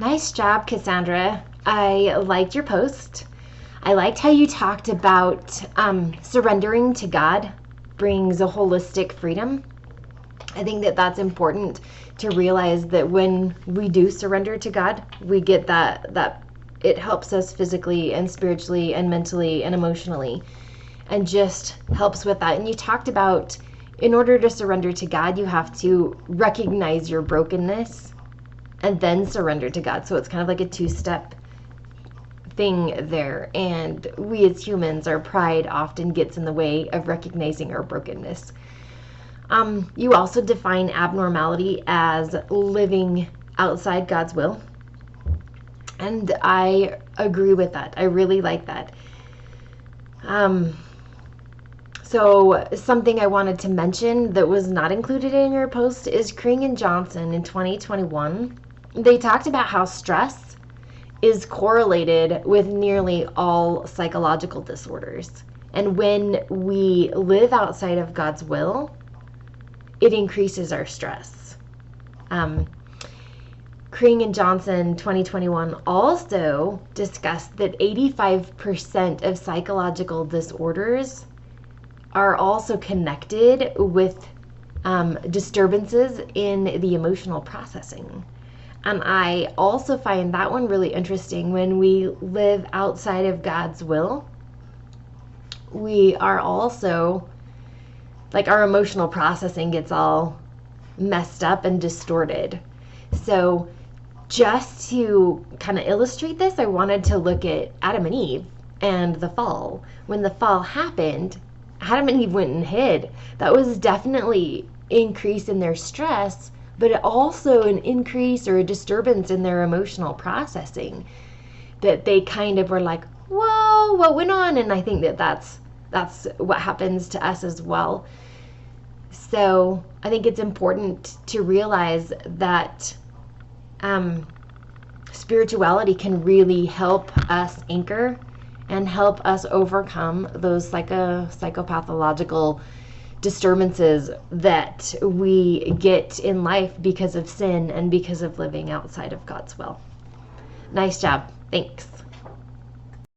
Nice job, Cassandra. I liked your post. I liked how you talked about surrendering to God brings a holistic freedom. I think that that's important to realize that when we do surrender to God, we get that it helps us physically and spiritually and mentally and emotionally, and just helps with that. And you talked about, in order to surrender to God, you have to recognize your brokenness and then surrender to God. So it's kind of like a two-step thing there. And we as humans, our pride often gets in the way of recognizing our brokenness. You also define abnormality as living outside God's will. And I agree with that. I really like that. So something I wanted to mention that was not included in your post is Kring and Johnson in 2021. They talked about how stress is correlated with nearly all psychological disorders. And when we live outside of God's will, it increases our stress. Kring and Johnson 2021 also discussed that 85% of psychological disorders are also connected with disturbances in the emotional processing. And I also find that one really interesting. When we live outside of God's will, we are also, like, our emotional processing gets all messed up and distorted. So just to kind of illustrate this, I wanted to look at Adam and Eve and the fall. When the fall happened, Adam and Eve went and hid. That was definitely increase in their stress, but also an increase or a disturbance in their emotional processing, that they kind of were like, whoa, what went on? And I think that that's what happens to us as well. So I think it's important to realize that spirituality can really help us anchor and help us overcome those psychopathological disturbances that we get in life because of sin and because of living outside of God's will. Nice job. Thanks.